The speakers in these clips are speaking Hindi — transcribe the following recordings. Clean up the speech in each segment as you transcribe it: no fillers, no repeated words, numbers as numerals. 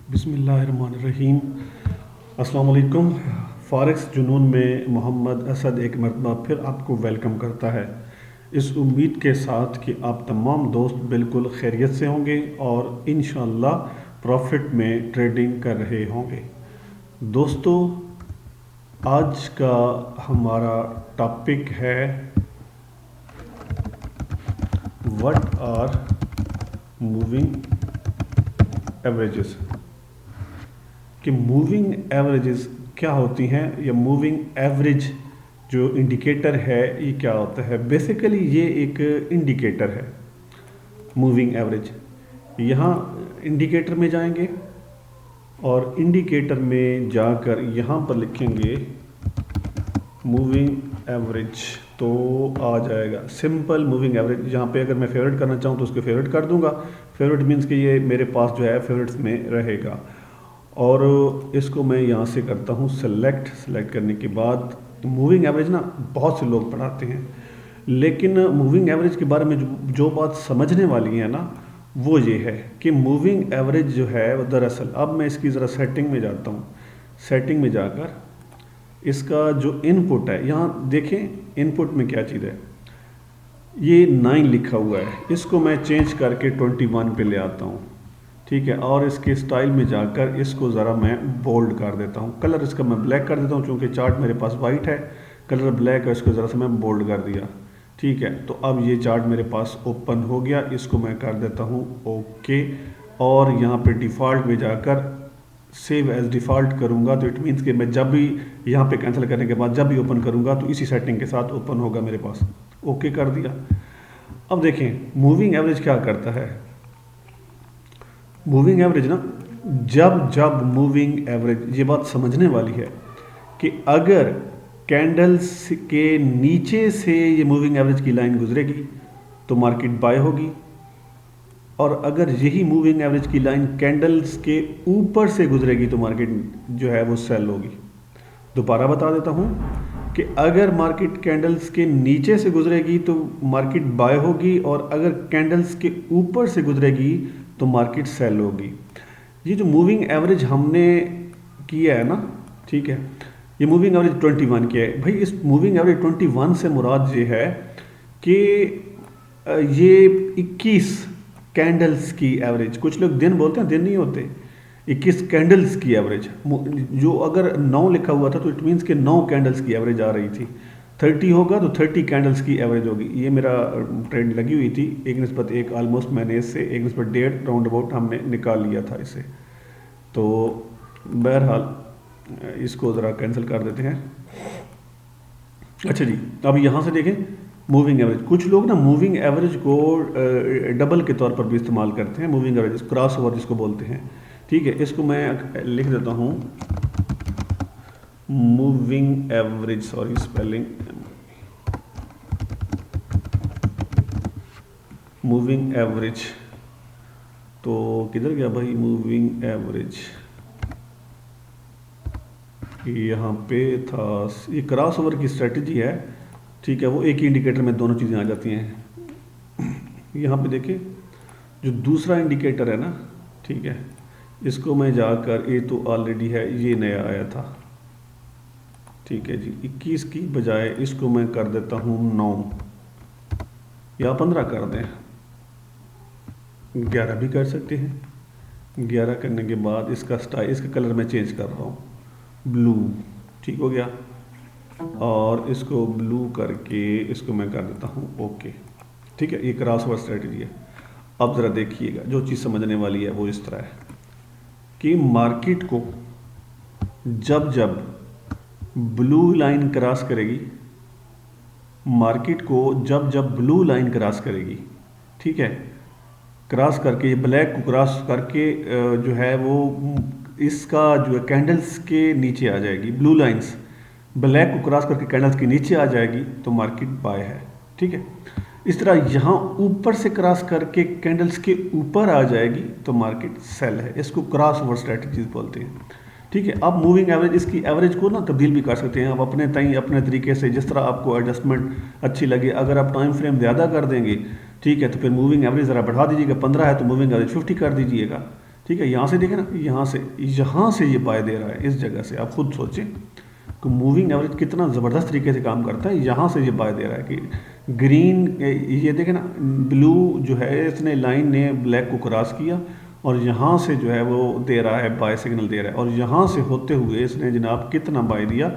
बिस्मिल्लाहिर्रहमानिर्रहीम। अस्सलाम वालेकुम। फ़ॉरेक्स जुनून में मोहम्मद असद एक मरतबा फिर आपको वेलकम करता है, इस उम्मीद के साथ कि आप तमाम दोस्त बिल्कुल खैरियत से होंगे और इंशाअल्लाह प्रॉफिट में ट्रेडिंग कर रहे होंगे। दोस्तों, आज का हमारा टॉपिक है व्हाट आर मूविंग एवरेजेस। कि मूविंग एवरेजेस क्या होती हैं या मूविंग एवरेज जो इंडिकेटर है ये क्या होता है। बेसिकली ये एक इंडिकेटर है मूविंग एवरेज। यहाँ इंडिकेटर में जाएंगे और इंडिकेटर में जाकर यहाँ पर लिखेंगे मूविंग एवरेज तो आ जाएगा सिंपल मूविंग एवरेज। यहाँ पे अगर मैं फेवरेट करना चाहूँ तो उसको फेवरेट कर दूंगा। फेवरेट मीन्स कि ये मेरे पास जो है फेवरेट्स में रहेगा और इसको मैं यहाँ से करता हूँ सेलेक्ट करने के बाद मूविंग एवरेज ना बहुत से लोग पढ़ाते हैं, लेकिन मूविंग एवरेज के बारे में जो बात समझने वाली है ना वो ये है कि मूविंग एवरेज जो है वो दरअसल, अब मैं इसकी ज़रा सेटिंग में जाता हूँ। सेटिंग में जाकर इसका जो इनपुट है यहाँ देखें, इनपुट में क्या चीज़ है, ये 9 लिखा हुआ है, इसको मैं चेंज करके 21 पे ले आता हूँ। ठीक है, और इसके स्टाइल में जाकर इसको ज़रा मैं बोल्ड कर देता हूँ। कलर इसका मैं ब्लैक कर देता हूँ, चूँकि चार्ट मेरे पास वाइट है, कलर ब्लैक है, इसको ज़रा सा मैं बोल्ड कर दिया। ठीक है, तो अब ये चार्ट मेरे पास ओपन हो गया, इसको मैं कर देता हूँ ओके। और यहाँ पे डिफ़ॉल्ट में जाकर सेव एज डिफ़ॉल्ट करूँगा, तो इट मीन्स कि मैं जब भी यहाँ पे कैंसिल करने के बाद जब भी ओपन करूँगा तो इसी सेटिंग के साथ ओपन होगा मेरे पास। ओके कर दिया। अब देखें मूविंग एवरेज क्या करता है। मूविंग एवरेज ना, जब जब मूविंग एवरेज, ये बात समझने वाली है कि अगर कैंडल्स के नीचे से ये मूविंग एवरेज की लाइन गुजरेगी तो मार्केट बाय होगी, और अगर यही मूविंग एवरेज की लाइन कैंडल्स के ऊपर से गुजरेगी तो मार्केट जो है वो सेल होगी। दोबारा बता देता हूँ कि अगर मार्केट कैंडल्स के नीचे से गुजरेगी तो मार्केट बाय होगी, और अगर कैंडल्स के ऊपर से गुजरेगी तो मार्केट सेल होगी। ये जो मूविंग एवरेज हमने किया है ना, ठीक है, ये मूविंग एवरेज 21 किया है। भाई इस मूविंग एवरेज 21 से मुराद ये है कि ये 21 कैंडल्स की एवरेज, कुछ लोग दिन बोलते हैं, दिन नहीं होते, 21 कैंडल्स की एवरेज। जो अगर 9 लिखा हुआ था तो इट मीन्स कि 9 कैंडल्स की एवरेज आ रही थी। 30 होगा तो 30 कैंडल्स की एवरेज होगी। ये मेरा ट्रेंड लगी हुई थी, एक निस्बत एक, ऑलमोस्ट मैंने इससे एक निस्बत 1.5 राउंड अबाउट हमने निकाल लिया था इसे। तो बहरहाल इसको ज़रा कैंसिल कर देते हैं। अच्छा जी, अब यहाँ से देखें मूविंग एवरेज। कुछ लोग ना मूविंग एवरेज को डबल के तौर पर भी इस्तेमाल करते हैं, मूविंग एवरेज क्रॉस ओवर जिसको बोलते हैं। ठीक है, इसको मैं लिख देता हूँ moving average, sorry spelling, moving average. तो किधर गया भाई मूविंग एवरेज, यहाँ पे था। ये क्रॉस ओवर की स्ट्रेटजी है, ठीक है, वो एक ही इंडिकेटर में दोनों चीज़ें आ जाती हैं। यहाँ पे देखिए जो दूसरा इंडिकेटर है ना, ठीक है, इसको मैं जाकर, ये तो ऑलरेडी है, ये नया आया था, ठीक है जी, 21 की बजाय इसको मैं कर देता हूँ 9 या 15 कर दें, 11 भी कर सकते हैं। 11 करने के बाद इसका स्टाइल, इसका कलर मैं चेंज कर रहा हूँ, ब्लू, ठीक हो गया, और इसको ब्लू करके इसको मैं कर देता हूँ ओके। ठीक है, ये क्रॉस ओवर स्ट्रेटजी है। अब ज़रा देखिएगा, जो चीज़ समझने वाली है वो इस तरह है कि मार्केट को जब जब ब्लू लाइन क्रॉस करेगी, मार्केट को जब जब ब्लू लाइन क्रॉस करेगी, ठीक है, क्रॉस करके, ये ब्लैक को क्रॉस करके जो है वो इसका जो है कैंडल्स के नीचे आ जाएगी, ब्लू लाइंस ब्लैक को क्रॉस करके कैंडल्स के नीचे आ जाएगी तो मार्केट बाय है। ठीक है, इस तरह यहाँ ऊपर से क्रॉस करके कैंडल्स के ऊपर आ जाएगी तो मार्केट सेल है। इसको क्रॉस ओवर स्ट्रेटजीज बोलते हैं। ठीक है, आप मूविंग एवरेज, इसकी एवरेज को ना तब्दील भी कर सकते हैं आप अपने तय अपने तरीके से, जिस तरह आपको एडजस्टमेंट अच्छी लगे। अगर आप टाइम फ्रेम ज़्यादा कर देंगे, ठीक है, तो फिर मूविंग एवरेज ज़रा बढ़ा दीजिएगा, 15 है तो मूविंग एवरेज 50 कर दीजिएगा। ठीक है, यहाँ से देखें ना, यहाँ से ये बाय दे रहा है, इस जगह से। आप खुद सोचें कि मूविंग एवरेज कितना ज़बरदस्त तरीके से काम करता है। यहाँ से ये बाय दे रहा है कि ग्रीन, ये देखें ना, ब्लू जो है इसने लाइन ने ब्लैक को क्रॉस किया और यहाँ से जो है वो दे रहा है, बाय सिग्नल दे रहा है। और यहाँ से होते हुए इसने जनाब कितना बाय दिया,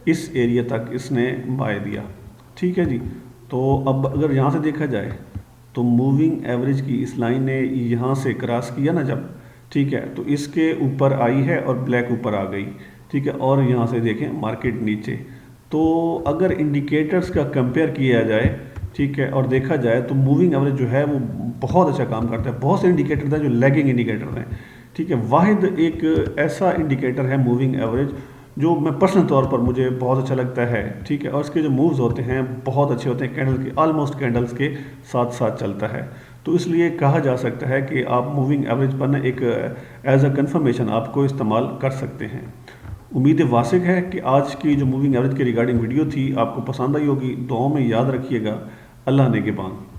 इस एरिया तक इसने बाय दिया। ठीक है जी। तो अब अगर यहाँ से देखा जाए तो मूविंग एवरेज की इस लाइन ने यहाँ से क्रॉस किया ना जब, ठीक है, तो इसके ऊपर आई है और ब्लैक ऊपर आ गई। ठीक है, और यहाँ से देखें मार्केट नीचे। तो अगर इंडिकेटर्स का कंपेयर किया जाए, ठीक है, और देखा जाए तो मूविंग एवरेज जो है वो बहुत अच्छा काम करता है। बहुत से इंडिकेटर हैं जो लैगिंग इंडिकेटर हैं। ठीक है, वाहिद एक ऐसा इंडिकेटर है मूविंग एवरेज जो मैं पर्सनल तौर पर मुझे बहुत अच्छा लगता है। ठीक है, और इसके जो मूव्स होते हैं बहुत अच्छे होते हैं, कैंडल के ऑलमोस्ट कैंडल्स के साथ साथ चलता है। तो इसलिए कहा जा सकता है कि आप मूविंग एवरेज पर ना एक एज अ कंफर्मेशन आपको इस्तेमाल कर सकते हैं। उम्मीद वासिक है कि आज की जो मूविंग एवरेज के रिगार्डिंग वीडियो थी आपको पसंद आई होगी। दुआओं में याद रखिएगा। अल्लाह ने के बाद।